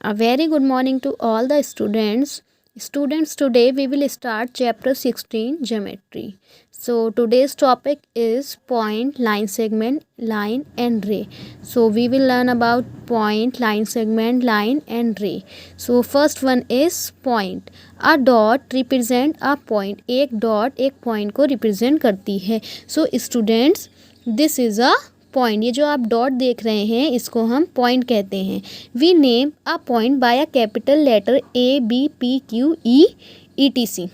A very good morning to all the students. Students, today we will start chapter 16 geometry. So today's topic is point, line segment, line and ray. So we will learn about point, line segment, line and ray. So first one is point. A dot represent a point. एक dot एक point को represent करती है. So students, this is a point. ये जो आप dot देख रहे हैं इसको हम पॉइंट कहते हैं. We name a point by a capital letter ABPQE ETC.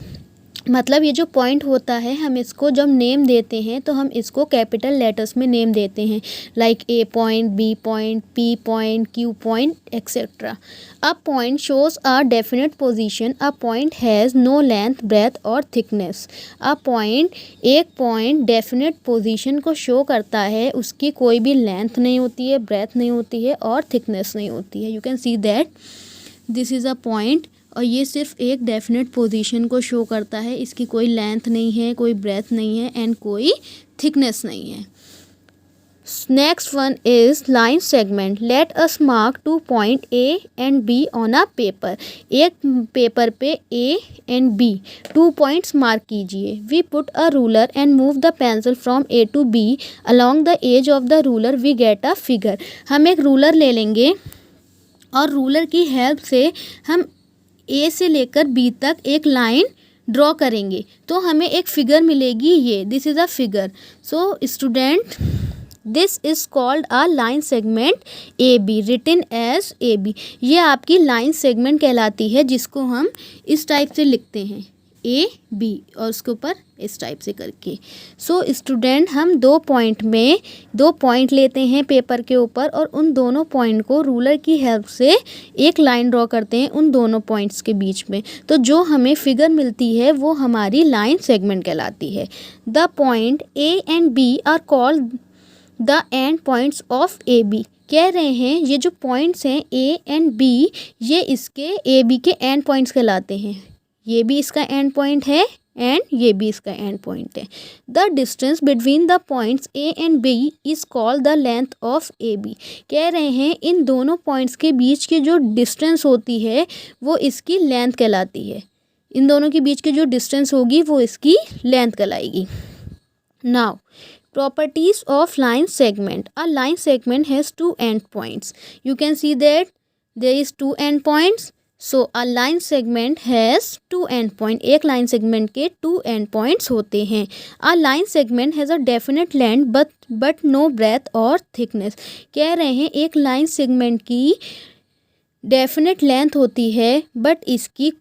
मतलब ये जो पॉइंट होता है हम इसको जब नेम देते हैं तो हम इसको कैपिटल लेटर्स में नेम देते हैं, like A point, B point, P point, Q point etcetera. A point shows a definite position. A point has no length, breadth और थिकनेस. अ पॉइंट, एक पॉइंट डेफिनेट पोजीशन को show करता है, उसकी कोई भी लेंथ नहीं होती है, ब्रेथ नहीं होती है और थिकनेस नहीं होती है. You can see that this is a point. और ये सिर्फ एक डेफिनेट पोजीशन को शो करता है, इसकी कोई लेंथ नहीं है, कोई ब्रेथ नहीं है एंड कोई थिकनेस नहीं है. Next one is line segment. Let us mark 2 point A and B on a paper. एक पेपर पे A and B 2 points mark कीजिए. We put a ruler and move the pencil from A to B along the edge of the ruler. We get a figure. हम एक ruler ले लेंगे और ruler की help से हम A से लेकर B तक एक लाइन ड्रॉ करेंगे तो हमें एक फिगर मिलेगी. ये this is a figure. So student, this is called a line segment AB, written as AB. ये आपकी लाइन सेगमेंट कहलाती है जिसको हम इस टाइप से लिखते हैं AB और उसके ऊपर इस टाइप से करके. सो स्टूडेंट, हम 2 पॉइंट में 2 पॉइंट लेते हैं पेपर के ऊपर और उन दोनों पॉइंट को रूलर की हेल्प से एक लाइन ड्रॉ करते हैं उन दोनों पॉइंट्स के बीच में. तो जो हमें फिगर मिलती है वो हमारी लाइन सेगमेंट कहलाती है. The point A and B are called the end points of AB. कह रहे हैं ये जो पॉइंट्स हैं A एंड B, ये इसके AB के एंड पॉइंट्स कहलाते हैं. ये भी इसका एंड पॉइंट है एंड ये भी इसका एंड पॉइंट है. The distance between the points A and B is called the length of AB. कह रहे हैं इन दोनों पॉइंट्स के बीच की जो डिस्टेंस होती है वो इसकी लेंथ कहलाती है. इन दोनों के बीच की जो डिस्टेंस होगी वो इसकी लेंथ कहलाएगी. Now, properties of line segment. A line segment has 2 end points. You can see that there is 2 end points. So a line segment has 2 end point. एक line segment के 2 end points होते हैं. A line segment has a definite length but no breadth और thickness. कह रहे हैं एक line segment की डेफिनेट लेंथ होती है बट इसकी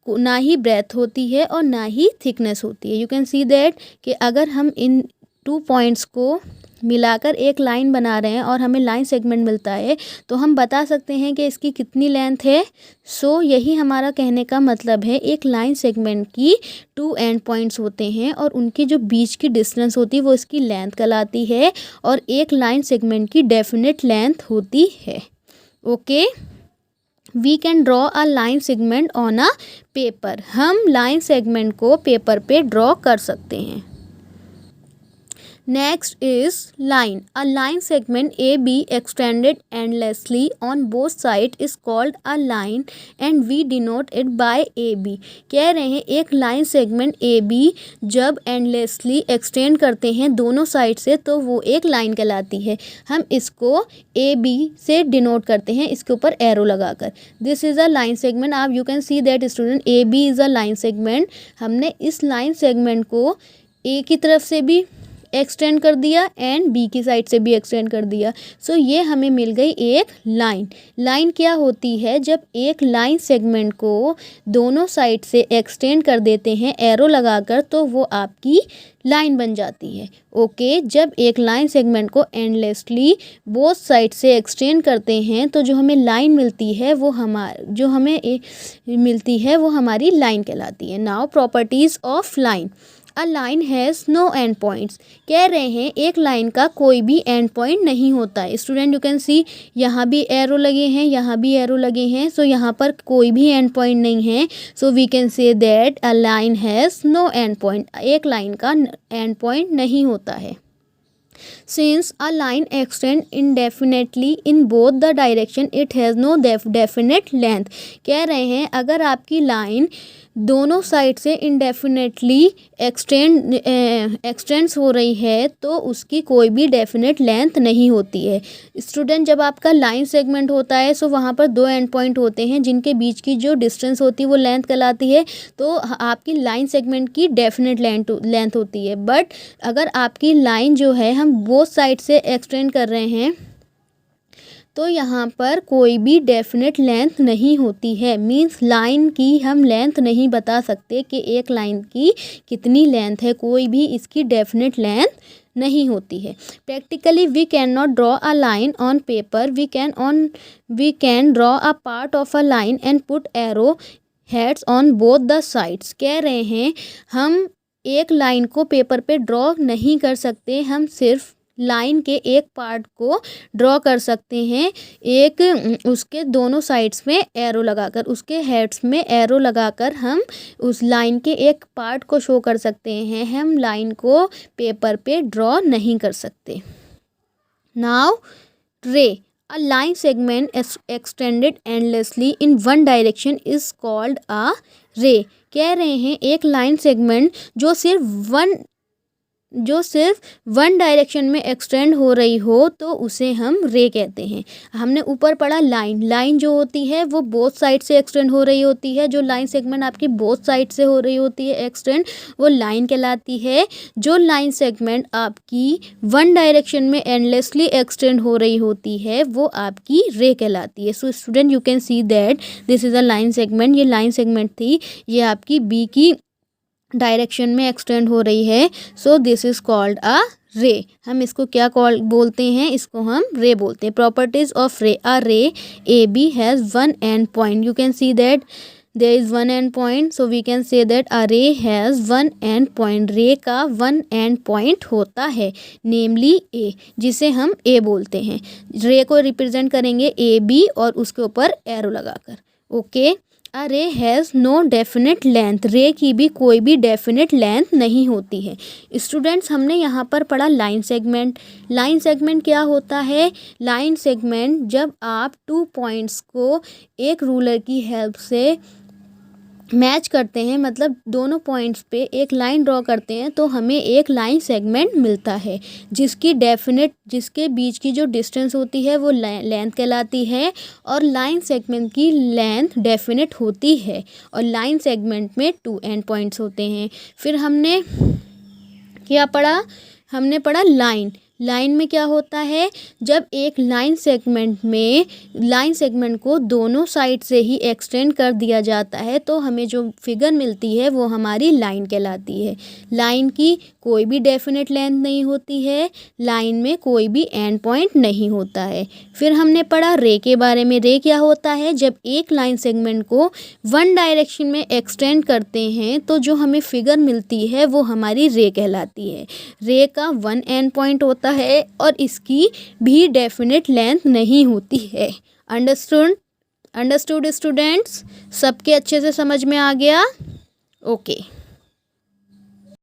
ना ही ब्रेथ होती है और ना ही थिकनेस होती है. यू कैन सी दैट कि अगर हम इन 2 पॉइंट्स को मिलाकर एक लाइन बना रहे हैं और हमें लाइन सेगमेंट मिलता है तो हम बता सकते हैं कि इसकी कितनी लेंथ है. सो यही हमारा कहने का मतलब है. एक लाइन सेगमेंट की 2 एंड पॉइंट्स होते हैं और उनकी जो बीच की डिस्टेंस होती है वो इसकी लेंथ कहलाती है और एक लाइन सेगमेंट की डेफिनेट लेंथ होती है. Okay, we can draw a line segment on a paper. हम लाइन सेगमेंट को पेपर पे ड्रॉ कर सकते हैं. Next is line. A line segment AB extended endlessly on both sides is called a line and we denote it by AB. कह रहे हैं एक लाइन सेगमेंट AB जब endlessly extend करते हैं दोनों साइड से तो वो एक लाइन कहलाती है. हम इसको AB से डिनोट करते हैं इसके ऊपर एरो लगाकर. This is a line segment. आप you can see that student AB is a line segment. हमने इस लाइन सेगमेंट को A की तरफ से भी एक्सटेंड कर दिया एंड B की साइड से भी एक्सटेंड कर दिया. सो ये हमें मिल गई एक लाइन. लाइन क्या होती है? जब एक लाइन सेगमेंट को दोनों साइड से एक्सटेंड कर देते हैं एरो लगाकर तो वो आपकी लाइन बन जाती है. ओके, जब एक लाइन सेगमेंट को एंडलेसली बोथ साइड से एक्सटेंड करते हैं तो जो हमें लाइन मिलती है वो मिलती है वो हमारी लाइन कहलाती है. Now, properties of line. A line has no end points. कह रहे हैं एक लाइन का कोई भी एंड पॉइंट नहीं होता है. स्टूडेंट, यू कैन सी यहाँ भी एरो लगे हैं, यहाँ भी एरो लगे हैं. सो यहाँ पर कोई भी एंड पॉइंट नहीं है. So we can say that a line has no end point. एक लाइन का एंड पॉइंट नहीं होता है. Since a line extends indefinitely in both the direction, it has no definite length. कह रहे हैं अगर आपकी लाइन दोनों साइड से इंडेफिनेटली एक्सटेंड्स हो रही है तो उसकी कोई भी डेफिनेट लेंथ नहीं होती है. स्टूडेंट, जब आपका लाइन सेगमेंट होता है सो वहाँ पर दो एंड पॉइंट होते हैं जिनके बीच की जो डिस्टेंस होती है वो लेंथ कहलाती है. तो आपकी लाइन सेगमेंट की डेफिनेट लेंथ होती है. बट अगर आपकी लाइन जो है हम बोथ साइड से एक्सटेंड कर रहे हैं तो यहाँ पर कोई भी डेफिनेट लेंथ नहीं होती है. मीन्स लाइन की हम लेंथ नहीं बता सकते कि एक लाइन की कितनी लेंथ है. कोई भी इसकी डेफिनेट लेंथ नहीं होती है. Practically we can not draw a line on paper. We can draw a part of a line and put arrow heads on both the sides. कह रहे हैं हम एक लाइन को पेपर पे ड्रॉ नहीं कर सकते. हम सिर्फ लाइन के एक पार्ट को ड्रॉ कर सकते हैं एक उसके दोनों साइड्स में एरो लगाकर, उसके हेड्स में एरो लगाकर हम उस लाइन के एक पार्ट को शो कर सकते हैं. हम लाइन को पेपर पे ड्रॉ नहीं कर सकते. नाउ रे. A line segment extended endlessly in one direction is called a ray. कह रहे हैं एक लाइन सेगमेंट जो सिर्फ वन डायरेक्शन में एक्सटेंड हो रही हो तो उसे हम रे कहते हैं. हमने ऊपर पढ़ा लाइन जो होती है वो बोथ साइड से एक्सटेंड हो रही होती है. जो लाइन सेगमेंट आपकी बोथ साइड से हो रही होती है एक्सटेंड वो लाइन कहलाती है. जो लाइन सेगमेंट आपकी वन डायरेक्शन में एंडलेसली एक्सटेंड हो रही होती है वो आपकी रे कहलाती है. So student, you can see that this is a line segment. ये लाइन सेगमेंट थी, ये आपकी बी की डायरेक्शन में एक्सटेंड हो रही है. So this is called a रे. हम इसको क्या बोलते हैं? इसको हम रे बोलते हैं. Properties of ray. A ray A B has one end point. You can see that there is one end point. So we can say that a ray has one end point. रे का one end point होता है, नेमली ए, जिसे हम ए बोलते हैं. रे को रिप्रेजेंट करेंगे ए बी और उसके ऊपर एरो लगाकर. Okay. A ray has no definite length. रे की भी कोई भी डेफिनेट लेंथ नहीं होती है. स्टूडेंट्स, हमने यहाँ पर पढ़ा लाइन सेगमेंट. लाइन सेगमेंट क्या होता है? लाइन सेगमेंट जब आप 2 पॉइंट्स को एक रूलर की हेल्प से मैच करते हैं, मतलब दोनों पॉइंट्स पे एक लाइन ड्रॉ करते हैं तो हमें एक लाइन सेगमेंट मिलता है जिसके बीच की जो डिस्टेंस होती है वो लेंथ कहलाती है. और लाइन सेगमेंट की लेंथ डेफिनेट होती है और लाइन सेगमेंट में 2 एंड पॉइंट्स होते हैं. फिर हमने क्या पढ़ा? हमने पढ़ा लाइन में क्या होता है? जब एक लाइन सेगमेंट को दोनों साइड से ही एक्सटेंड कर दिया जाता है तो हमें जो फिगर मिलती है वो हमारी लाइन कहलाती है. लाइन की कोई भी डेफिनेट लेंथ नहीं होती है. लाइन में कोई भी एंड पॉइंट नहीं होता है. फिर हमने पढ़ा रे के बारे में. रे क्या होता है? जब एक लाइन सेगमेंट को वन डायरेक्शन में एक्सटेंड करते हैं तो जो हमें फिगर मिलती है वो हमारी रे कहलाती है. रे का वन एंड पॉइंट होता है और इसकी भी डेफिनेट लेंथ नहीं होती है. Understood students? सबके अच्छे से समझ में आ गया? ओके.